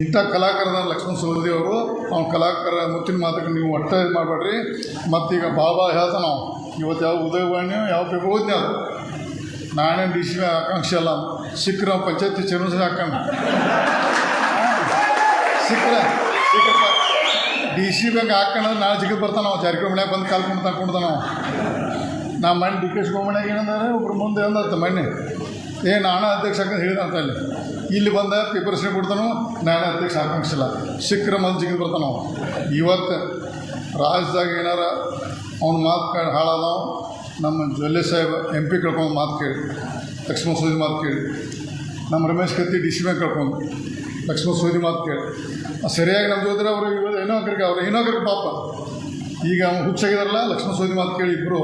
ಇಂಥ ಕಲಾಕಾರದ ಲಕ್ಷ್ಮಣ ಸವದಿ ಅವರು ಅವ್ನ ಕಲಾಕಾರ ಮುತ್ತಿನ ಮಾತಕ್ಕೆ ನೀವು ಒಟ್ಟ ಇದು ಮಾಡಬೇಡ್ರಿ. ಮತ್ತೀಗ ಭಾಳ ಹೇಳ್ತಾನೆ ನಾವು ಇವತ್ತು ಯಾವ ಉದಯವಾಣಿ ಯಾವ ಪೇಪರ್ ಓದ್ನಿ ಅದು ನಾನೇ ಡಿ ಸಿ ಆಕಾಂಕ್ಷೆ ಅಲ್ಲ ಸಿಕ್ಕರೆ ಪಂಚಾಯತಿ ಚೇರ್ಮನ್ ಹಾಕೋಣ ಸಿಕ್ಕರೆ ಡಿ ಸಿ ಬ್ಯಾಂಕ್ ಹಾಕೋಣ ನಾಳೆ ಜಿಗಿದು ಬರ್ತಾನೆ ನಾವು ಜಾರಕಿಹೊಳಿ ಮನ್ಯಾಗ ಬಂದು ಕಾಲ್ಕೊಂಡು ತಗೊಂಡ್ತಾನೆ ನಾವು. ನಾ ಮಣ್ಣು ಡಿ ಕೆ ಶಿವಮಣ್ಯಾಗ ಏನಂದ್ರೆ ಒಬ್ರು ಮುಂದೆ ಅಂದತ್ತ ಮಣ್ಣೆ ನಾನು ಅಧ್ಯಕ್ಷ ಹಾಕಂತ ಹೇಳಿದಂತ ಅಲ್ಲಿ ಇಲ್ಲಿ ಬಂದ ಪೇಪರ್ಸ್ನೇ ಕೊಡ್ತಾನೋ ನಾನು ಅಧ್ಯಕ್ಷ ಆಕಾಂಕ್ಷಿಲ್ಲ ಸಿಕ್ಕರೆ ಮೊದಲು ಜಿಗಿದು ಬರ್ತಾನೆ ನಾವು. ಇವತ್ತು ರಾಜ್ಯದಾಗ ಏನಾರ ಅವ್ನ ಮಾತು ಹಾಳಾದವು ನಮ್ಮ ಜೊಲ್ಲೆ ಸಾಹೇಬ್ ಎಂ ಪಿ ಕಳ್ಕೊಂಡು ಮಾತು ಕೇಳಿ ಲಕ್ಷ್ಮಣ ಸವದಿ ಮಾತು ಕೇಳಿ ನಮ್ಮ ರಮೇಶ್ ಕತ್ತಿ ಡಿ ಸಿ ಬ್ಯಾಂಕ್ ಕಳ್ಕೊಂಡು ಲಕ್ಷ್ಮಣ ಸವದಿ ಮಾತು ಕೇಳಿ ಸರಿಯಾಗಿ ನಮ್ಮ ಜೊತೆ ಅವರು ಇವಾಗ ಏನೋ ಕರಿಗೆ ಪಾಪ ಈಗ ಅವ್ನು ಹುಚ್ಚಾಗಿದಾರಲ್ಲ ಲಕ್ಷ್ಮಣ ಸವದಿ ಮಾತು ಕೇಳಿ ಇಬ್ಬರು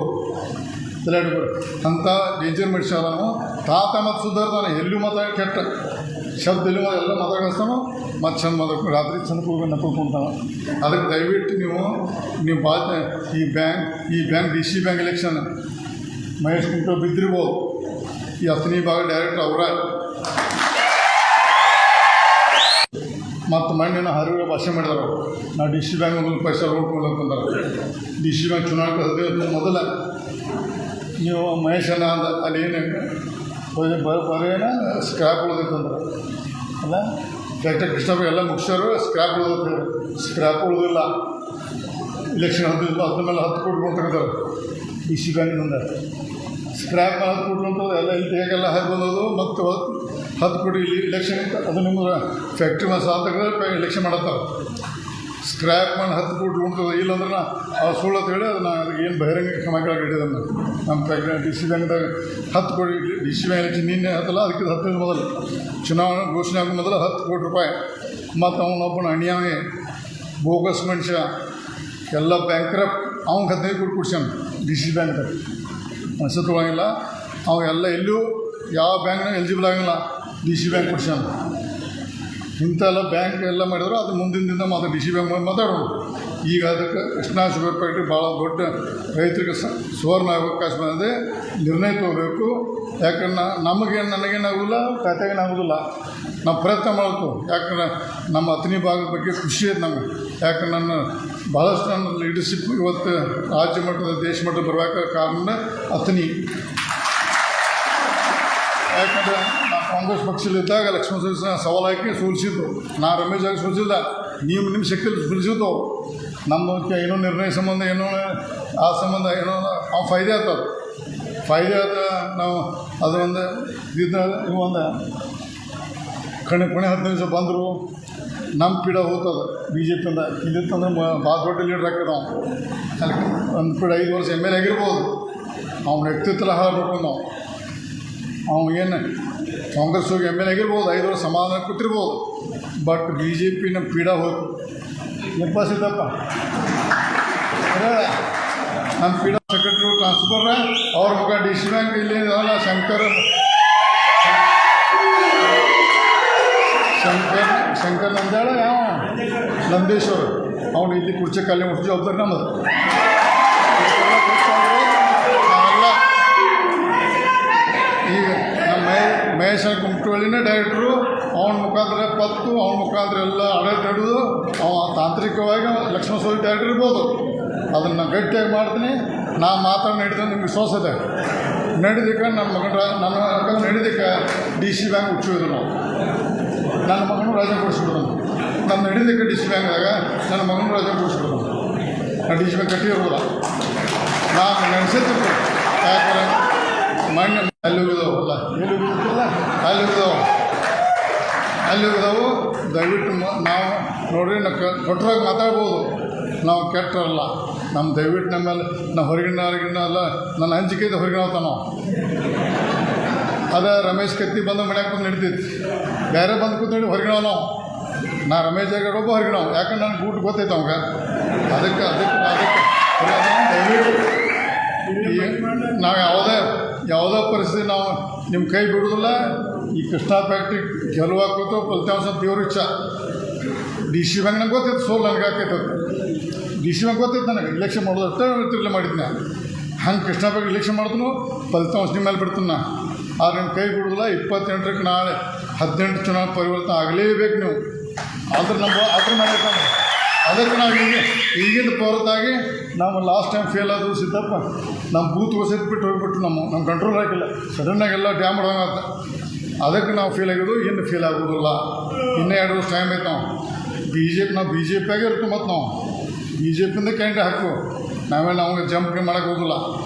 ತಲೆಯಾಡ್ಬಿಡು ಅಂಥ ಡೇಂಜರ್ ಮನುಷ್ಯ ಅವನು ತಾತ ಮತ್ತು ಸುಧಾರ್ತಾನೆ ಎಲ್ಲೂ ಮಾತಾಡಿ ಕೆಟ್ಟ ಶಬ್ದ ಎಲ್ಲೂ ಎಲ್ಲ ಮಾತಾಡಿಸ್ತಾನೋ ಮತ್ತು ಚಂದ ಮಾತಾಡ್ಕೊಂಡು ರಾತ್ರಿ ಚಂದ ಕೂತ್ಕೊಂತಾನೆ. ಅದಕ್ಕೆ ದಯವಿಟ್ಟು ನೀವು ಈ bank D C bank election Mahesh ಕುಂಟು ಬಿದ್ದಿರ್ಬೋದು ಈ ಹತ್ತನೇ ಭಾಗ ಡೈರೆಕ್ಟ್ ಅವರ ಮತ್ತು ಮಣ್ಣಿನ ಹರಿವು ಭಾಷೆ ಮಾಡಿದಾರೆ ನಾವು ಡಿ ಸಿ ಬ್ಯಾಂಕ್ ಒಂದು ಪೈಸೆ ನೋಡ್ಕೊಂಡು ಅಂತಂತಾರೆ. ಡಿ ಸಿ ಬ್ಯಾಂಕ್ ಚುನಾವಣೆ ಮೊದಲ ನೀವು ಮಹೇಶನ ಅಂದ ಅಲ್ಲಿ ಏನು ಬರೇನ ಸ್ಕ್ರ್ಯಾಪ್ ಉಳಿದಿತ್ತಂದ್ರೆ ಅಲ್ಲ ಡಾಕ್ಟರ್ ಕೃಷ್ಣಪ್ಪ ಎಲ್ಲ ಮುಗಿಸೋರು ಸ್ಕ್ರ್ಯಾಪ್ ಉಳಿದ ಸ್ಕ್ರ್ಯಾಪ್ ಉಳಿದಿಲ್ಲ ಇಲೆಕ್ಷನ್ ಅದ್ರ ಮೇಲೆ 10 ಕೋಟಿ ತಗೋತಾರೆ ಡಿ ಸಿ ಬ್ಯಾಂಕಿನಿಂದ ಸ್ಕ್ರ್ಯಾಪ್ 10 ಕೋಟಿ ಅಂತ ಎಲ್ಲ ಇಲ್ಲಿ ಹೇಗೆಲ್ಲ ಹಾಕಿ ಬಂದದು ಮತ್ತು 10 ಕೋಟಿ ಇಲ್ಲಿ ಇಲೆಕ್ಷನ್ ಇತ್ತು ಅದು ನಿಮ್ಗೆ ಫ್ಯಾಕ್ಟ್ರಿ ಮತ್ತು ಸಾಧಕರು ಎಲೆಕ್ಷನ್ ಮಾಡತ್ತಾರೆ. ಸ್ಕ್ರ್ಯಾಪ್ ಮಾಡಿ 10 ಕೋಟಿ ಉಣ್ತದೆ ಇಲ್ಲಾಂದ್ರೆ ಅವ್ರು ಸುಳ್ಳು ಅಂತ ಹೇಳಿ ಅದನ್ನು ಅದಕ್ಕೆ ಏನು ಬಹಿರಂಗ ಕ್ರಮಗಳು ಹಿಡಿಯೋದನ್ನು ನಮ್ಮ ಡಿ ಸಿ ಬ್ಯಾಂಕ್ದಾಗ 10 ಕೋಟಿ ಡಿ ಸಿ ಬ್ಯಾಂಕ್ ಎಲೆಕ್ಷನ್ ನಿನ್ನೆ ಹತ್ತಲ್ಲ ಅದಕ್ಕೆ 10 ಮೊದಲು ಚುನಾವಣೆ ಘೋಷಣೆ ಆಗೋ ಮೊದಲು 10 ಕೋಟಿ ರೂಪಾಯಿ ಮತ್ತು ಅವನೊಬ್ಬನ ಅಣಿಯಾವೆ ಬೋಗಸ್ ಮನುಷ್ಯ ಎಲ್ಲ ಬ್ಯಾಂಕ್ರಪ್ಟ್ ಅವ್ನಿಗೆ 15 ಕೋಟಿ ಕೊಡ್ಸ್ಯಾನ ಡಿ ಸಿ ಬ್ಯಾಂಕ್ದಾಗ ಮನಸ್ಸು ತೊಗೊಳಂಗಿಲ್ಲ ಅವ ಎಲ್ಲ ಎಲ್ಲೂ ಯಾವ ಬ್ಯಾಂಕ್ನಾಗ ಎಲಿಜಿಬಲ್ ಆಗಿಲ್ಲ ಡಿ ಸಿ ಬ್ಯಾಂಕ್ ಕೊಡ್ಸ್ಯಾನ. ಇಂಥೆಲ್ಲ ಬ್ಯಾಂಕ್ ಎಲ್ಲ ಮಾಡಿದ್ರು ಅದು ಮುಂದಿನ ದಿನ ಡಿ ಸಿ ಬ್ಯಾಂಕ್ ಮಾತಾಡೋದು. ಈಗ ಅದಕ್ಕೆ ಕೃಷ್ಣಾ ಶುಗರ್ ಫ್ಯಾಕ್ಟ್ರಿ ಭಾಳ ದೊಡ್ಡ ರೈತರಿಗೆ ಸುವರ್ಣ ಅವಕಾಶ ಬಂದಿದೆ, ನಿರ್ಣಯ ತೊಗೋಬೇಕು. ಯಾಕಂದ್ರೆ ನನಗೇನಾಗೋದಿಲ್ಲ ಖಾತೆಗೇನಾಗೋದಿಲ್ಲ ನಾವು ಪ್ರಯತ್ನ ಮಾಡಬೇಕು. ಯಾಕಂದ್ರೆ ನಮ್ಮ ಹತ್ತನೇ ಭಾಗದ ಬಗ್ಗೆ ಖುಷಿ ಐತೆ ನಮಗೆ. ಯಾಕಂದ್ರೆ ಭಾಳಷ್ಟು ನನ್ನ ಲೀಡರ್ಶಿಪ್ ಇವತ್ತು ರಾಜ್ಯ ಮಟ್ಟದ ದೇಶ ಮಟ್ಟದ ಬರಬೇಕಾದ ಕಾರಣ ಹತ್ತನೇ. ಯಾಕಂದರೆ ನಾ ಕಾಂಗ್ರೆಸ್ ಪಕ್ಷದಲ್ಲಿದ್ದಾಗ ಲಕ್ಷ್ಮಣ ಸವದಿ ಸವಾಲು ಹಾಕಿ ಸೋಲಿಸಿದ್ದು, ನಾ ರಮೇಶ್ ಆಗಿ ಸೋಲಿಸಿಲ್ಲ, ನೀವು ನಿಮ್ಮ ಶಕ್ತಿಯಲ್ಲಿ ಸೋಲಿಸಿದ್ದು. ನಮ್ಮ ಏನೋ ನಿರ್ಣಯ ಸಂಬಂಧ ಏನೋ ಆ ಸಂಬಂಧ ಏನೋ ಅವ್ನು ಫಾಯ್ದೆ ಆಗ್ತದೆ ಫಾಯ್ದೆ ಆದ ನಾವು ಅದು ಒಂದು ಒಂದು ಕೊನೆ 15 ದಿವಸ ಬಂದರು ನಮ್ಮ ಪೀಡ ಹೋಗ್ತದೆ ಬಿ ಜೆ ಪಿಯಿಂದ. ಇಲ್ಲಿತ್ತಂದ್ರೆ ಭಾಳ ದೊಡ್ಡ ಲೀಡ್ರ್ ಹಾಕಿದ ನಾವು ಅಲ್ಲಿ ಒಂದು ಪೀಡ 5 ವರ್ಷ ಎಮ್ ಎಲ್ ಎ ಆಗಿರ್ಬೋದು. ಅವ್ನ ವ್ಯಕ್ತಿತ್ವ ಹಾಳಬೇಕು ನಾವು. ಏನು ಕಾಂಗ್ರೆಸ್ ಹೋಗಿ ಎಮ್ ಎಲ್ ಎ ಆಗಿರ್ಬೋದು, 5 ವರ್ಷ ಸಮಾಧಾನ ಕೂತಿರ್ಬೋದು. ಬಟ್ ಬಿ ಜೆ ಪಿನ ಪೀಡ ಹೋಯ್ತು. ಎಪ್ಪ ಸಿದ್ದಪ್ಪ ನಮ್ಮ ಪೀಡ ಸೆಕ್ರೆಟ್ರಿ ಟ್ರಾನ್ಸ್ಫರ್ ಅವ್ರ ಮಗ ಡಿ ಸಿ ಬ್ಯಾಂಕ್ ಇಲ್ಲಿ ಅಲ್ಲ ಶಂಕರ್ ನಂದ್ಯಾಳ ಯಾವ ನಂದೇಶ್ವರ್ ಅವನು ಇಲ್ಲಿ ಕುರ್ಚಿ ಖಾಲಿ ಮುಟ್ಟಿ ಜವಾಬ್ದಾರಿ ನಮ್ಮದು. ಈಗ ನಮ್ಮ ಮಹೇಶ ಕುಮಟಳ್ಳಿನೇ ಡೈರೆಕ್ಟ್ರು, ಅವನ ಮುಖಾಂತರ ಪತ್ತು ಅವನ ಮುಖಾಂತರ ಎಲ್ಲ ಆಡಳಿತ ಹಿಡಿದು ಅವ ತಾಂತ್ರಿಕವಾಗಿ ಲಕ್ಷ್ಮಣ ಸವದಿ ಡೈರೆಕ್ಟರ್ ಇರ್ಬೋದು. ಅದನ್ನು ಗಟ್ಟಿಯಾಗಿ ಮಾಡ್ತೀನಿ. ನಾ ಮಾತಾಡಿ ನಡೆದ ನಿಮ್ಗೆ ವಿಶ್ವಾಸ ಇದೆ. ನಡೆದಕ್ಕೆ ನನ್ನ ಮಗನ ನಡೆದಕ್ಕೆ ಡಿ ಸಿ ಬ್ಯಾಂಕ್ ಹುಚ್ಚಿದ್ರು ನಾವು. ನನ್ನ ಮಗನೂ ರಾಜ ಕೊಡಿಸ್ಬಿಡ್ದು ನಮ್ಮ ನಡೆದಕ್ಕೆ ಡಿ ಸಿ ಬ್ಯಾಂಕ್ದಾಗ ನನ್ನ ಮಗನೂ ರಾಜ ಕೊಡಿಸ್ಬಿಡ್ದು. ನಾನು ಡಿ ಸಿ ಬ್ಯಾಂಕ್ ಕಟ್ಟಿರ್ಬೋದ ನಾನು ನೆನೆಸಿರ್ತೀನಿ. ಯಾಕಂದ್ರೆ ಮಣ್ಣು ಅಲ್ಲಿ ಹೋಗಿದಾವಲ್ಲ ಅಲ್ಲಿ ಹೋಗಿದಾವು. ದಯವಿಟ್ಟು ನಾವು ನೋಡ್ರಿ ಕೊಟ್ಟರಾಗ ಮಾತಾಡ್ಬೋದು, ನಾವು ಕೆಟ್ಟರಲ್ಲ. ನಮ್ಮ ದಯವಿಟ್ಟು ನಮ್ಮ ಮೇಲೆ ನಾವು ಹೊರಗಿನ ಅಲ್ಲ ನನ್ನ ಹಂಚಿಕೆ ಹೊರಗಿನ ಹೋಗ್ತಾ ನಾವು. ಅದ ರಮೇಶ್ ಕತ್ತಿ ಬಂದು ಮನ್ಯಾಗ ಬಂದು ನಡೀತೈತಿ, ಬೇರೆ ಬಂದು ಕೂತ್ಕೊಂಡು ಹೊರಗಿನವ ನಾವು. ನಾ ರಮೇಶ್ ಜಾಗ ಒಬ್ಬ ಹೊರಗಿನವ. ಯಾಕಂದ್ರೆ ನನಗೆ ಊಟ ಗೊತ್ತೈತೆ ಅವಾಗ. ಅದಕ್ಕೆ ದಯವಿಟ್ಟು ನಾವು ಯಾವುದೇ ಪರಿಸ್ಥಿತಿ ನಾವು ನಿಮ್ಮ ಕೈ ಬಿಡೋದಿಲ್ಲ. ಈ ಕೃಷ್ಣಾ ಫ್ಯಾಕ್ಟ್ರಿ ಗೆಲುವಾಕೋತು ಫಲಿತಾಂಶ ದೇವ್ರ ಇಚ್ಛಾ. ಡಿ ಸಿ ಬ್ಯಾಂಕ್ ನಂಗೆ ಗೊತ್ತಿತ್ತು ಸೋಲ್ ನನಗೆ ಹಾಕೈತೆ. ಡಿ ಸಿ ಬ್ಯಾಂಕ್ ಗೊತ್ತಿತ್ತು ನನಗೆ ಇಲೆಕ್ಷನ್ ಮಾಡೋದು ಅಷ್ಟೇ ತಿರ್ಲೆ ಮಾಡಿದ್ನ. ಹಂಗೆ ಕೃಷ್ಣಾ ಫ್ಯಾಕ್ಟ್ರಿ ಇಲೆಕ್ಷನ್ ಮಾಡಿದ್ನು ಫಲಿತಾಂಶ ನಿಮ್ಮ ಮೇಲೆ ಬಿಡ್ತೀನಿ. ಆದ್ರೆ ನಿಮ್ಮ ಕೈ ಬಿಡೋದಿಲ್ಲ. 28ಕ್ಕೆ ನಾಳೆ 18 ಚುನಾವಣೆ ಪರಿವರ್ತನೆ ಆಗಲೇಬೇಕು ನೀವು. ಅದ್ರ ಮೇಲೆ ಅದಕ್ಕೆ ನಾವು ಈಗಿನ ಹೊರತಾಗಿ ನಾವು ಲಾಸ್ಟ್ ಟೈಮ್ ಫೇಲ್ ಆದರೂ ಸಿದ್ದಪ್ಪ ನಮ್ಮ ಬೂತ್ ಬಿಟ್ಟು ಹೋಗ್ಬಿಟ್ಟು ನಮ್ಮ ಕಂಟ್ರೋಲ್ ಆಗಿಲ್ಲ ಸಡನ್ನಾಗೆಲ್ಲ ಡ್ಯಾಮ್ ಹೊಡೋಂಗಾತ ಅದಕ್ಕೆ ನಾವು ಫೇಲ್ ಆಗಿದ್ದು ಇನ್ನು ಫೇಲ್ ಆಗೋದಿಲ್ಲ ಇನ್ನೂ 2 ವರ್ಷ ಟೈಮ್ ಐತೆ ನಾವು ಬಿ ಜೆ ಪಿಯಾಗೆ ಇರ್ತೀವಿ ಮತ್ತು ನಾವು ಬಿ ಜೆ ಪಿಯಿಂದ ಕ್ಯಾಂಡಿಡೇಟ್ ಹಾಕು ನಮಗೆ ಜಂಪ್ ಮಾಡೋಕ್ಕೆ ಹೋಗೋಲ್ಲ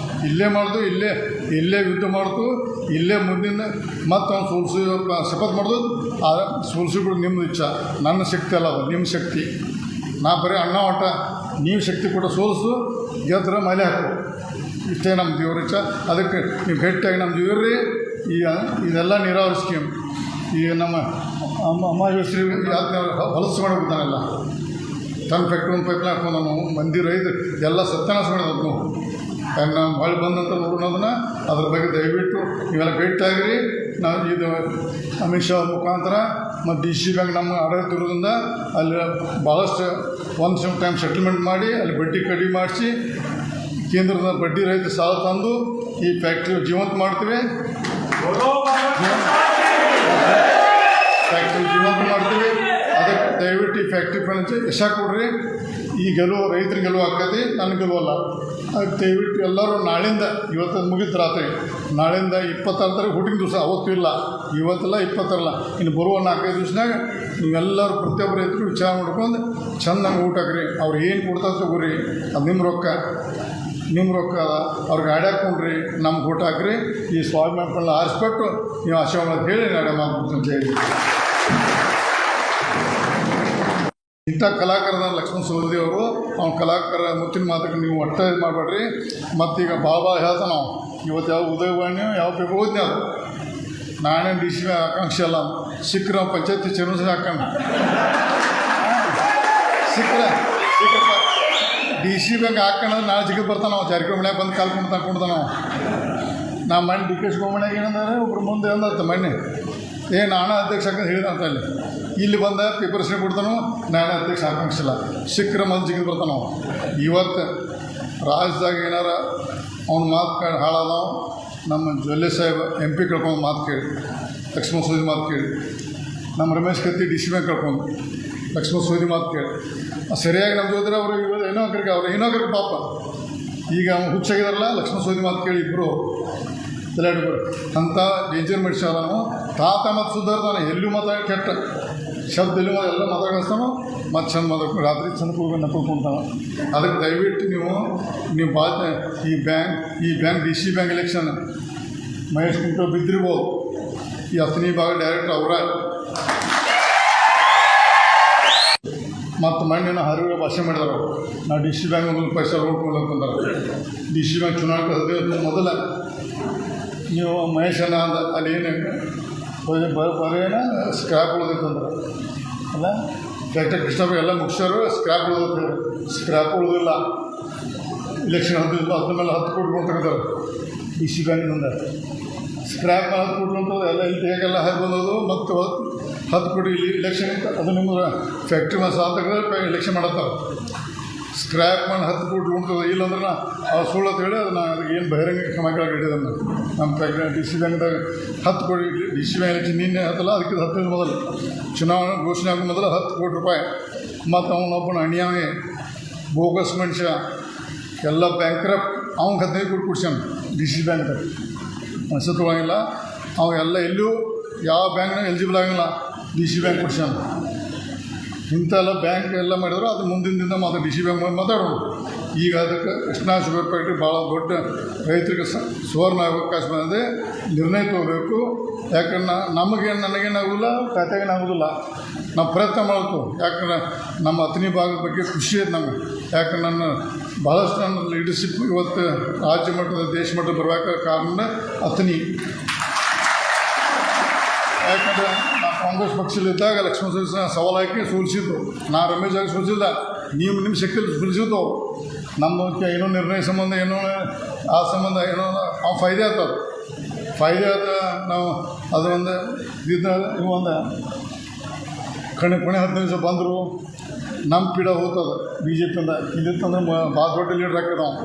ಇಲ್ಲೇ ಮಾಡ್ದು ಇಲ್ಲೇ ಯುದ್ಧ ಮಾಡ್ತು ಇಲ್ಲೇ ಮುಂದಿನ ಮತ್ತು ಅವ್ನು ಸೋಲ್ಸಿ ಶಪಥ ಮಾಡೋದು ಆ ಸೋಲ್ಸಿಬಿಡು ನಿಮ್ಮದು ಇಚ್ಛ ನನ್ನ ಶಕ್ತಿ ಅಲ್ಲ ಅದು ನಿಮ್ಮ ಶಕ್ತಿ ನಾ ಬರೀ ಅಣ್ಣ ಒಟ್ಟ ನೀವು ಶಕ್ತಿ ಕೊಟ್ಟು ಸೋಲಿಸು ಗೆದ್ರ ಮಲೆ ಹಾಕು ಇಷ್ಟೇ ನಮ್ಮ ದೇವ್ರ ಇಚ್ಛ ಅದಕ್ಕೆ ನೀವು ಗಟ್ಟಿಯಾಗಿ ನಮ್ಮ ದೇವ್ರಿ ಈಗ ಇದೆಲ್ಲ ನೀರಾವರಿ ಸ್ಕೀಮ್ ಈಗ ನಮ್ಮ ಅಮ್ಮ ಯೋಶ್ರೀ ಹೊಲಸು ಮಾಡಿಬಿಡ್ತಾನೆಲ್ಲ ತನ್ನ ಫ್ಯಾಕ್ಟ್ರಿ ಒಂದು ಪೈಪ್ಲೈನ್ ಹಾಕೊಂಡು ನಾವು ಮಂದಿ ರೈತರು ಎಲ್ಲ ಸತ್ಯನಾಶ ಮಾಡಿದ್ರು ನಾವು ಮಳೆ ಬಂದಂತ ನೋಡೋದನ್ನ ಅದ್ರ ಬಗ್ಗೆ ದಯವಿಟ್ಟು ನೀವೆಲ್ಲ ಭೇಟಿಯಾಗಿರಿ ನಾವು ಇದು ಅಮಿತ್ ಶಾ ಮುಖಾಂತರ ಮತ್ತು ಡಿ ಸಿ ಬ್ಯಾಂಕ್ ನಮ್ಮ ಆಡಳಿತ ಇರೋದ್ರಿಂದ ಅಲ್ಲಿ ಭಾಳಷ್ಟು ಒಂದು ಟೈಮ್ ಸೆಟಲ್ಮೆಂಟ್ ಮಾಡಿ ಅಲ್ಲಿ ಬಡ್ಡಿ ಕಡಿಮೆ ಮಾಡಿಸಿ ಕೇಂದ್ರದ ಬಡ್ಡಿ ರಹಿತ ಸಾಲ ತಂದು ಈ ಫ್ಯಾಕ್ಟ್ರಿ ಜೀವಂತ ಮಾಡ್ತೀವಿ ಅದಕ್ಕೆ ದಯವಿಟ್ಟು ಈ ಫ್ಯಾಕ್ಟ್ರಿ ಫೈನಾನ್ಸ್ ಯಶ ಕೊಡ್ರಿ ಈ ಗೆಲುವು ರೈತರಿಗೆ ಗೆಲುವು ಆಗ್ತೈತಿ ನನ್ನ ಗೆಲುವಲ್ಲ ಅದಕ್ಕೆ ದಯವಿಟ್ಟು ಎಲ್ಲರೂ ನಾಳಿಂದ ಇವತ್ತು ಮುಗಿತು ರಾತ್ರಿ ನಾಳಿಂದ 26 ತಾರೀಕು ಹುಟ್ಟಿನ ದಿವಸ ಅವತ್ತು ಇಲ್ಲ ಇವತ್ತೆಲ್ಲ 26 ಇನ್ನು ಬರುವ 4-5 ದಿವಸನಾಗ ನೀವೆಲ್ಲರೂ ಪ್ರತಿಯೊಬ್ಬರು ರೈತರು ವಿಚಾರ ಮಾಡ್ಕೊಂಡು ಚೆಂದಂಗೆ ಊಟ ಹಾಕ್ರಿ ಅವ್ರು ಏನು ಕೊಡ್ತಾ ತಗೋರಿ ಅದು ನಿಮ್ಮ ರೊಕ್ಕ ಅದ ಅವ್ರಿಗೆ ಗಾಡಿ ಹಾಕ್ಕೊಂಡ್ರಿ ನಮ್ಗೆ ಊಟ ಹಾಕ್ರಿ ಈ ಸ್ವಾಭಿಮಾನಗಳನ್ನ ಆರಿಸ್ಬಿಟ್ಟು ನೀವು ಆಶೀರ್ವಾದ ಹೇಳಿ ನಾಳೆ ಮಾಡ್ಬಿಡ್ತು ಅಂತ ಹೇಳಿ ಇಂಥ ಕಲಾಕಾರದ ಲಕ್ಷ್ಮಣ ಸವದಿ ಅವರು ಅವ್ನ ಕಲಾಕಾರ ಮುತ್ತಿನ ಮಾತಕ್ಕೆ ನೀವು ಒಟ್ಟೆ ಇದು ಮಾಡಬೇಡ್ರಿ ಮತ್ತೀಗ ಬಾಬಾ ಹೇಳ್ತಾ ನಾವು ಇವತ್ತು ಯಾವ ಉದಯವಾಣಿ ಯಾವ ಪೇಪರ್ ಓದ್ನಿ ಅದು ನಾನೇ ಡಿ ಸಿ ಆಕಾಂಕ್ಷೆ ಅಲ್ಲ ಸಿಕ್ಕರೆ ಪಂಚಾಯತಿ ಚೇರ್ಮನ್ ಹಾಕೊಂಡು ಸಿಕ್ಕರೆ ಡಿ ಸಿ ಬ್ಯಾಂಕ್ ಹಾಕೊಂಡು ನಾಳೆ ಜಿಗಿದು ಬರ್ತಾನೆ ನಾವು ಜಾರಕಿಹೊಳಿ ಮನ್ಯಾಗ ಬಂದು ಕಾಲ್ಕೊಂಡು ತಗೊಂಡ್ತಾನೆ ನಾವು ಮಣ್ಣು ಡಿ ಕೆ ಶಿವಮೊಗ್ಗನಾಗ ಏನಂದ್ರೆ ಒಬ್ರು ಮುಂದೆ ಅಂದತ್ತ ಮಣ್ಣೆ ನಾನೇ ಅಧ್ಯಕ್ಷ ಹಾಕೊಂಡು ಹೇಳಿದಂತ ಇಲ್ಲಿ ಬಂದ ಪೇಪರ್ಸ್ನೇ ಕೊಡ್ತಾನೋ ನಾನೇ ಅಧ್ಯಕ್ಷ ಆಕಾಂಕ್ಷಿಲ್ಲ ಸಿಕ್ಕರೆ ಮಂದಿ ಜಿಗಿದು ಬರ್ತಾನೆ ನಾವು ಇವತ್ತು ರಾಜ್ಯದಾಗ ಏನಾರ ಅವ್ನ ಮಾತು ಕೇಳಿ ಹಾಳಾದವು ನಮ್ಮ ಜೊಲ್ಲೆ ಸಾಹೇಬ್ MP ಕಳ್ಕೊಂಡು ಮಾತು ಕೇಳಿ ಲಕ್ಷ್ಮಣ ಸವದಿ ಮಾತು ಕೇಳಿ ನಮ್ಮ ರಮೇಶ್ ಕತ್ತಿ ಡಿ ಸಿ ಬ್ಯಾಂಕ್ ಕಳ್ಕೊಂಡು ಲಕ್ಷ್ಮಣ ಸವದಿ ಮಾತು ಕೇಳಿ ಸರಿಯಾಗಿ ನಮ್ಮ ಜೊತೆ ಅವರು ಇವಾಗ ಏನೋ ಕರಿಗೆ ಪಾಪ ಈಗ ಹುಚ್ಚಾಗಿದಾರಲ್ಲ ಲಕ್ಷ್ಮಣ ಸವದಿ ಮಾತು ಕೇಳಿ ಇಬ್ಬರು ತಲೆಯಾಡ್ಬಾರ್ದು ಅಂಥ ಡೇಂಜರ್ ಮೆಡಿಸಿನ್ ನಾವು ತಾತ ಮತ್ತು ಸುಧಾರ್ತಾನೆ ಎಲ್ಲೂ ಕೆಟ್ಟ ಶಬ್ದ ಎಲ್ಲಿ ಎಲ್ಲ ಮಾತಾಡಿಸ್ತಾನೋ ಮತ್ತು ಚಂದ ಮಾತಾಡ್ಕೊಂಡು ರಾತ್ರಿ ಚಂದ ಕೂತ್ಕೊಂಡು ನಕ್ಕೊಳ್ತಾನೆ ಅದಕ್ಕೆ ದಯವಿಟ್ಟು ನೀವು ಈ bank D C bank election Mahesh ಕುಂಟೋ ಬಿದ್ದಿರ್ಬೋದು ಈ ಹತ್ತನೇ ಭಾಗ ಡೈರೆಕ್ಟ್ ಅವರ ಮತ್ತು ಮಣ್ಣಿನ ಹರಿವು ಭಾಷೆ ಮಾಡಿದಾರೆ ನಾವು ಡಿ ಸಿ ಬ್ಯಾಂಕ್ ಒಂದು ಪೈಸೆ ನೋಡ್ಕೊಂಡು ಅಂತಂದ್ರೆ ಡಿ ಸಿ ಬ್ಯಾಂಕ್ ಚುನಾವಣೆ 15 ಮೊದಲ ನೀವು ಮಹೇಶನ ಅಂದ ಅಲ್ಲಿ ಏನು ಬರೇನ ಸ್ಕ್ರ್ಯಾಪ್ ಉಳಿದೈತಂದ್ರೆ ಅಲ್ಲ ಫ್ಯಾಕ್ಟ್ರಿ ಕೃಷ್ಣಪ್ಪ ಎಲ್ಲ ಮುಗಿಸೋರು ಸ್ಕ್ರ್ಯಾಪ್ ಉಳಿದಿಲ್ಲ ಇಲೆಕ್ಷನ್ ಅದ್ರ ಮೇಲೆ 10 ಕೋಟಿ ತೆಗೆದಾರೆ ಡಿ ಸಿ ಬ್ಯಾಂಕಿನಿಂದ ಸ್ಕ್ರ್ಯಾಪ್ ಮೇಲೆ 10 ಕೋಟಿ ಅಂತ ಎಲ್ಲ ಇಲ್ಲಿ ಹೇಗೆಲ್ಲ ಹಾಕಿ ಬಂದದು ಮತ್ತು 10 ಕೋಟಿ ಇಲ್ಲಿ ಇಲೆಕ್ಷನ್ ಇತ್ತು ಅದು ನಿಮ್ಗೆ ಫ್ಯಾಕ್ಟ್ರಿ ಮೇಲೆ ಸಾಲ ತೆಗೆದ್ರೆ ಇಲೆಕ್ಷನ್ ಮಾಡತ್ತಾರೆ ಸ್ಕ್ರ್ಯಾಪ್ ಮಾಡಿ 10 ಕೋಟಿ ಉಂಟದ ಇಲ್ಲಾಂದ್ರೆ ಅವ್ರು ಸುಳ್ಳು ಅಂತ ಹೇಳಿ ಅದನ್ನು ಏನು ಬಹಿರಂಗ ಕ್ರಮ ಕೆಳಗಿಟ್ಟಿದ್ದನ್ನು ನಮ್ಮ ಫ್ಯಾಕ್ಟ್ರಿ ಡಿ ಸಿ ಬ್ಯಾಂಕ್ದಾಗ 10 ಕೋಟಿ ಡಿ ಸಿ ಬ್ಯಾಂಕ್ ಎಲೆಕ್ಷನ್ ನಿನ್ನೆ ಹತ್ತಲ್ಲ ಅದಕ್ಕೆ 15 ಮೊದಲು ಚುನಾವಣೆ ಘೋಷಣೆ ಆಗೋ ಮೊದಲು 10 ಕೋಟಿ ರೂಪಾಯಿ ಮತ್ತು ಅವನೊಬ್ಬನ ಅಣಿಯಾವೆ ಬೋಗಸ್ ಮನುಷ್ಯ ಎಲ್ಲ ಬ್ಯಾಂಕ್ರಪ್ಟ್ ಅವ್ನಿಗೆ 15 ಕೋಟಿ ಕೊಡ್ಸ್ಯಾನ ಡಿ ಸಿ ಬ್ಯಾಂಕ್ದಾಗ ಮನಸ್ಸು ತೊಗೊಳಂಗಿಲ್ಲ ಅವ ಎಲ್ಲ ಎಲ್ಲೂ ಯಾವ ಬ್ಯಾಂಕ್ನಾಗ ಎಲಿಜಿಬಲ್ ಆಗಿಲ್ಲ ಡಿ ಸಿ ಬ್ಯಾಂಕ್ ಕೊಡ್ಸ್ಯಾನ ಇಂಥೆಲ್ಲ ಬ್ಯಾಂಕ್ ಎಲ್ಲ ಮಾಡಿದ್ರು ಅದು ಮುಂದಿನ ದಿನ ಮತ್ತು ಡಿ ಸಿ ಬ್ಯಾಂಕ್ ಮಾತಾಡೋದು ಈಗ ಅದಕ್ಕೆ ಕೃಷ್ಣಾ ಶುಗರ್ ಫ್ಯಾಕ್ಟ್ರಿ ಭಾಳ ದೊಡ್ಡ ರೈತರಿಗೆ ಸುವರ್ಣ ಅವಕಾಶ ಬಂದಿದೆ ನಿರ್ಣಯ ತೊಗೋಬೇಕು ಯಾಕಂದ್ರೆ ನನಗೇನಾಗೋದಿಲ್ಲ ಖಾತೆಗೇನಾಗೋದಿಲ್ಲ ನಾವು ಪ್ರಯತ್ನ ಮಾಡಬೇಕು ಯಾಕಂದ್ರೆ ನಮ್ಮ ಹತ್ತನೇ ಭಾಗದ ಬಗ್ಗೆ ಖುಷಿ ಐತೆ ನಮಗೆ ಯಾಕಂದ್ರೆ ಭಾಳಷ್ಟು ನನ್ನ ಲೀಡರ್ಶಿಪ್ ಇವತ್ತು ರಾಜ್ಯ ಮಟ್ಟದ ದೇಶ ಮಟ್ಟದ ಬರಬೇಕಾದ ಕಾರಣ ಹತ್ತನೇ ಯಾಕಂದರೆ ನಾವು ಕಾಂಗ್ರೆಸ್ ಪಕ್ಷದಲ್ಲಿದ್ದಾಗ ಲಕ್ಷ್ಮಣ ಸವದಿ ಸವಾಲು ಹಾಕಿ ಸೋಲಿಸಿದ್ರು ನಾ ರಮೇಶ್ ಆಗಿ ಸೋಲಿಸಿಲ್ಲ ನೀವು ನಿಮ್ಮ ಶಕ್ತಿಯಲ್ಲಿ ಸೋಲಿಸಿದ್ದು ನಮ್ಮ ಏನೋ ನಿರ್ಣಯ ಸಂಬಂಧ ಏನೋ ಆ ಸಂಬಂಧ ಏನೋ ಅವ್ನು ಫಾಯ್ದೆ ಆಗ್ತದೆ ಫಾಯ್ದೆ ಆದ ನಾವು ಅದೊಂದು ಇವೊಂದು ಕೊನೆ 15 ದಿವಸ ಬಂದರು ನಮ್ಮ ಪೀಡ ಹೋಗ್ತದೆ ಬಿ ಜೆ ಪಿಯಿಂದ ಇಲ್ಲಿತ್ತಂದ್ರೆ ಭಾಳ ದೊಡ್ಡ ಲೀಡ್ರ್ ಆಗ್ತದೆ ನಾವು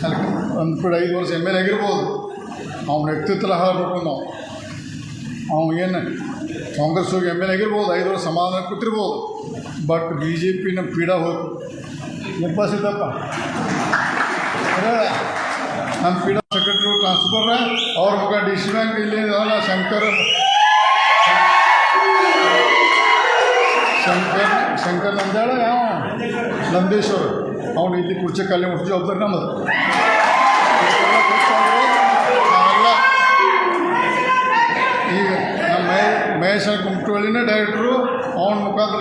ಅಲ್ಲಿ ಒಂದು ಪೀಡ 5 ವರ್ಷ ML ಆಗಿರ್ಬೋದು ಅವ್ನ ವ್ಯಕ್ತಿತ್ವ ಹಾಳಾಗ್ಬೇಕು ನಾವು ಅವ್ನು ಏನು ಕಾಂಗ್ರೆಸ್ ಹೋಗಿ ಎಮ್ ಎಲ್ ಆಗಿರ್ಬೋದು 5 ವರ್ಷ ಸಮಾಧಾನ ಕೂತಿರ್ಬೋದು. ಬಟ್ ಬಿ ಜೆ ಪಿ ನಮ್ಮ ಪೀಡ ಹೋಯ್ತು. ಎಪ್ಪ ಸಿದ್ದಪ್ಪ ನಮ್ಮ ಪೀಡ ಸೆಕ್ರೆಟ್ರಿ ಟ್ರಾನ್ಸ್ಫರ್ ಅವ್ರ ಮಗ ಡಿ ಸಿ ಬ್ಯಾಂಕ್ ಇಲ್ಲಿ ಇದಲ್ಲ ಶಂಕರ್ ನಂದ್ಯಾಳ ಯಾವ ನಂದೇಶ್ವರ್ ಅವನು ಇಲ್ಲಿ ಕುರ್ಚಿ ಖಾಲಿ ಮುಟ್ಟು ಜವಾಬ್ದಾರಿ ನಮ್ಮದು. ನಾವೆಲ್ಲ ಈಗ ನಮ್ಮ ಮಹೇಶ ಕುಮಟಳ್ಳಿನೇ ಡೈರೆಕ್ಟ್ರು. ಅವನ ಮುಖಾಂತರ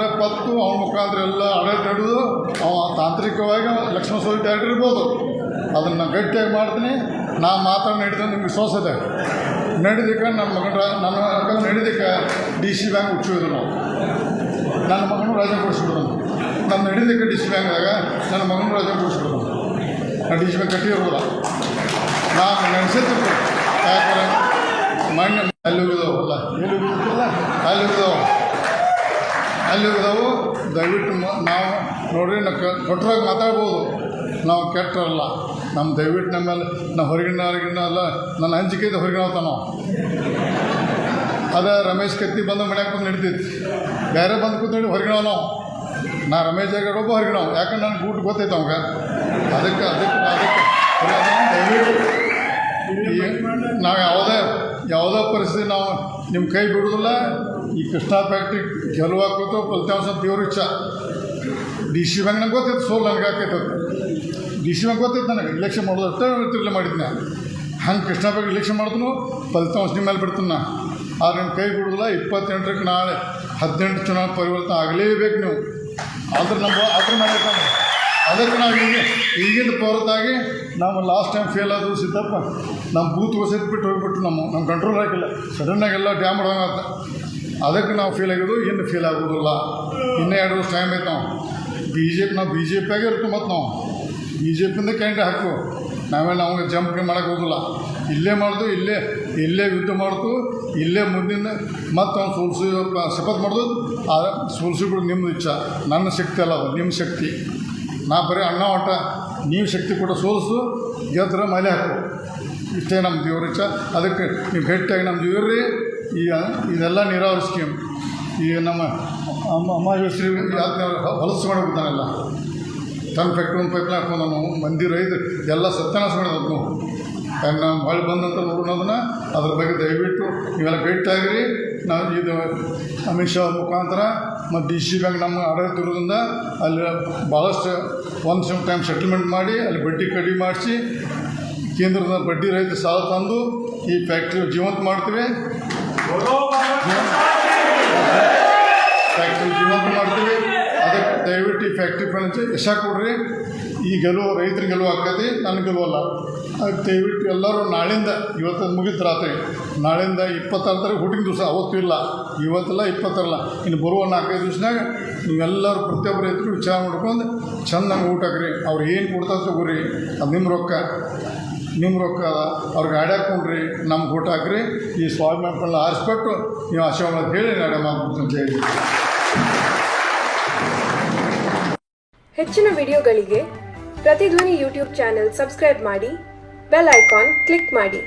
ಅವನ ಮುಖಾಂತರ ಎಲ್ಲ ಆಡಳಿತ ನಡೆದು ಅವ ತಾಂತ್ರಿಕವಾಗಿ ಲಕ್ಷ್ಮಣ ಸೋದಿ ಡೈರೆಕ್ಟರ್ ಇರ್ಬೋದು. ಅದನ್ನು ಗಟ್ಟಿಯಾಗಿ ಮಾಡ್ತೀನಿ. ನಾ ಮಾತಾಡಿ ನಡೆದ ನಿಮ್ಗೆ ವಿಶ್ವಾಸ ಇದೆ. ನಡೆದಕ್ಕೆ ನನ್ನ ಮಗನ ನಡೆದಕ್ಕೆ ಡಿ ಸಿ ಬ್ಯಾಂಕ್ ಹುಚ್ಚಿದ್ರು ನಾವು. ನನ್ನ ಮಗನೂ ರಾಜ ಕೊಡಿಸ್ಬಿಡೋದು. ನಮ್ಮ ನಡೆದಕ್ಕೆ ಡಿ ಸಿ ಬ್ಯಾಂಕ್ದಾಗ ನನ್ನ ಮಗನೂ ರಾಜ ಕೊಡಿಸ್ಬಿಡೋದು. ನಾನು ಡಿ ಸಿ ಬ್ಯಾಂಕ್ ಕಟ್ಟಿರೋದಿಲ್ಲ. ನಾನು ನೆನೆಸಿದ್ರು ಯಾಕಂದ್ರೆ ಮಣ್ಣು ಅಲ್ಲಿ ಹೋಗಿದಾವಲ್ಲ ಅಲ್ಲಿ ಹೋಗಿದಾವು. ದಯವಿಟ್ಟು ನಾವು ನೋಡ್ರಿ ಕೊಟ್ಟರಾಗ ಮಾತಾಡ್ಬೋದು. ನಾವು ಕೆಟ್ಟರಲ್ಲ. ನಮ್ಮ ದಯವಿಟ್ಟು ನಮ್ಮೇಲೆ ನಾವು ಹೊರಗಿನ ಅಲ್ಲ ನನ್ನ ಅಂಜಿಕೆ ಹೊರಗಿನ ಹೋಗ್ತಾವ ನಾವು. ಅದೇ ರಮೇಶ್ ಕತ್ತಿ ಬಂದು ಮನ್ಯಾಗ ಬಂದು ನಡೀತೈತಿ. ಬೇರೆ ಬಂದು ಕೂತ್ಕೊಂಡು ಹೊರಗಿನವ ನಾವು. ನಾ ರಮೇಶ್ ಜಾಗಡೊಬ್ಬ ಹೊರಗಿನವು. ಯಾಕಂದ್ರೆ ನನಗೆ ಊಟ ಗೊತ್ತೈತೆ ಅವಾಗ. ಅದಕ್ಕೆ ದಯವಿಟ್ಟು ನಾವು ಯಾವುದೇ ಪರಿಸ್ಥಿತಿ ನಾವು ನಿಮ್ಮ ಕೈ ಬಿಡೋದಿಲ್ಲ. ಈ ಕೃಷ್ಣ ಫ್ಯಾಕ್ಟ್ರಿ ಗೆಲುವಾಕೋತು ಫಲಿತಾಂಶ ದೇವ್ರ ಇಚ್ಛ. ಡಿ ಸಿ ಬ್ಯಾಂಕ್ ನಂಗೆ ಗೊತ್ತಿತ್ತು ಸೋಲ್ ನನಗೆ ಹಾಕೈತೆ. ಡಿ ಸಿ ಬ್ಯಾಂಕ್ ಗೊತ್ತಿತ್ತು ನನಗೆ. ಇಲೆಕ್ಷನ್ ಮಾಡೋದು ಅಷ್ಟೇ ತಿರ್ಲೆ ಮಾಡಿದ್ನ. ಹಂಗೆ ಕೃಷ್ಣ ಬ್ಯಾಂಕ್ ಇಲೆಕ್ಷನ್ ಮಾಡಿದ್ನು ಫಲಿತಾಂಶ ನಿಮ್ಮ ಮೇಲೆ ಬಿಡ್ತೀನಿ ನಾ. ಆದ್ರೆ ನಿಮ್ಮ ಕೈ ಬಿಡೋದಿಲ್ಲ. 28ಕ್ಕೆ ನಾಳೆ 18 ಚುನಾವಣೆ ಪರಿವರ್ತನೆ ಆಗಲೇಬೇಕು ನೀವು. ಅದ್ರ ಮೇಲೆ ಅದಕ್ಕೆ ನಾವು ಈಗಿನ ಹೊರತಾಗಿ ನಾವು ಲಾಸ್ಟ್ ಟೈಮ್ ಫೇಲ್ ಆದರೂ ಸಿದ್ದಪ್ಪ ನಮ್ಮ ಬೂತ್ ಬಿಟ್ಟು ಹೋಗ್ಬಿಟ್ಟು ನಮ್ಮ ಕಂಟ್ರೋಲ್ ಆಗಿಲ್ಲ. ಸಡನ್ನಾಗೆಲ್ಲ ಡ್ಯಾಮ್ ಹೊಡೆದಂಗೆ. ಅದಕ್ಕೆ ನಾವು ಫೇಲ್ ಆಗಿದ್ದು. ಇನ್ನು ಫೇಲ್ ಆಗೋದಿಲ್ಲ. ಇನ್ನೂ 2 ವರ್ಷ ಟೈಮ್ ಐತೆ. ನಾವು ಬಿ ಜೆ ಪಿಯಾಗೆ ಇರ್ತೀವಿ. ಮತ್ತು ನಾವು ಬಿ ಜೆ ಪಿಯಿಂದ ಕ್ಯಾಂಡಿಡೇಟ್ ಹಾಕು. ನಾವು ಜಂಪ್ ಮಾಡೋಕ್ಕೆ ಹೋಗೋದಿಲ್ಲ. ಇಲ್ಲೇ ಮಾಡ್ದು, ಇಲ್ಲೇ ಯುದ್ಧ ಮಾಡ್ತು, ಇಲ್ಲೇ ಮುಂದಿನ ಮತ್ತು ಅವ್ನು ಸೋಲ್ಸಿ ಶಪಥ ಮಾಡ್ದು. ಸೋಲ್ಸಿಬಿಡು ನಿಮ್ಮದು ಇಚ್ಛ. ನನ್ನ ಶಕ್ತಿ ಅಲ್ಲ, ಅದು ನಿಮ್ಮ ಶಕ್ತಿ. ನಾ ಬರೀ ಅಣ್ಣ ಒಟ್ಟ ನೀವು ಶಕ್ತಿ ಕೊಟ್ಟು ಸೋಲಿಸು, ಗೆದ್ರೆ ಮಲೆ ಹಾಕು. ಇಷ್ಟೇ ನಮ್ಮ ದೇವ್ರ ಇಚ್ಛ. ಅದಕ್ಕೆ ನೀವು ಗಟ್ಟಿಯಾಗಿ ನಮ್ಮ ದೇವ್ರಿ. ಈಗ ಇದೆಲ್ಲ ನೀರಾವರಿ ಸ್ಕೀಮ್ ಈಗ ನಮ್ಮ ಅಮಾವಾಸ್ಯೆ ಹೊಲಸು ಮಾಡಿಬಿಡ್ತಾನೆಲ್ಲ. ತನ್ನ ಫ್ಯಾಕ್ಟ್ರಿ ಒಂದು ಪೈಪ್ಲೈನ್ ಹಾಕೊಂಡು ನಾವು ಮಂದಿ ರೈತ ಎಲ್ಲ ಸತ್ಯನಾಶ ಮಾಡಿದ್ರು. ನಾವು ಹೊಳೆ ಬಂದಂತ ನೋಡೋದನ್ನ ಅದ್ರ ಬಗ್ಗೆ ದಯವಿಟ್ಟು ನೀವೆಲ್ಲ ಗಟ್ಟಿಯಾಗಿರಿ. ನಾವು ಇದು ಅಮಿತ್ ಶಾ ಮುಖಾಂತರ ಮತ್ತು ಡಿ ಸಿ ಬ್ಯಾಂಕ್ ನಮ್ಮ ಆಡಳಿತ ಇರೋದ್ರಿಂದ ಅಲ್ಲಿ ಭಾಳಷ್ಟು ಒಂದು ಟೈಮ್ ಸೆಟಲ್ಮೆಂಟ್ ಮಾಡಿ ಅಲ್ಲಿ ಬಡ್ಡಿ ಕಡಿಮೆ ಮಾಡಿಸಿ ಕೇಂದ್ರದ ಬಡ್ಡಿ ರಹಿತ ಸಾಲ ತಂದು ಈ ಫ್ಯಾಕ್ಟ್ರಿ ಜೀವಂತ ಮಾಡ್ತೀವಿ. ಅದಕ್ಕೆ ದಯವಿಟ್ಟು ಈ ಫ್ಯಾಕ್ಟ್ರಿ ಫೈನಾನ್ಸ್ ಯಶ ಕೊಡ್ರಿ. ಈ ಗೆಲುವು ರೈತರಿಗೆ ಗೆಲುವು ಆಗ್ತೈತಿ, ನನಗೆ ಗೆಲುವಲ್ಲ. ಅದಕ್ಕೆ ದಯವಿಟ್ಟು ಎಲ್ಲರೂ ನಾಳಿಂದ ಇವತ್ತು ಮುಗಿತು ರಾತ್ರಿ, ನಾಳಿಂದ 26 ತಾರೀಕು ಹುಟ್ಟಿನ ದಿವಸ. ಅವತ್ತು ಇಲ್ಲ, ಇವತ್ತೆಲ್ಲ 26 ಇನ್ನು ಬರುವ 4-5 ದಿವ್ಸನಾಗ ನೀವೆಲ್ಲರೂ ಪ್ರತಿಯೊಬ್ಬರು ರೈತರು ವಿಚಾರ ಮಾಡ್ಕೊಂಡು ಚೆಂದಂಗೆ ಊಟ ಹಾಕ್ರಿ. ಅವ್ರು ಏನು ಕೊಡ್ತಾರೆ ತಗೋರಿ, ಅದು ನಿಮ್ಮ ರೊಕ್ಕ ಅದ. ಅವ್ರಿಗೆ ಹಾಕ್ಕೊಂಡ್ರಿ, ನಮ್ಗೆ ಊಟ ಹಾಕ್ರಿ. ಈ ಸ್ವಾಭಿಮಾನ ಆರಿಸ್ಬಿಟ್ಟು ನೀವು ಆಶೀರ್ವಾದ ಹೇಳಿ ನಾಳೆ ಮಾಡ್ಬಿಡ್ತೀನಿ. ಜೈ. ಹೆಚ್ಚಿನ ವಿಡಿಯೋಗಳಿಗೆ ಪ್ರತಿಧ್ವನಿ ಯೂಟ್ಯೂಬ್ ಚಾನೆಲ್ ಸಬ್ಸ್ಕ್ರೈಬ್ ಮಾಡಿ, ಬೆಲ್ ಐಕಾನ್ ಕ್ಲಿಕ್ ಮಾಡಿ.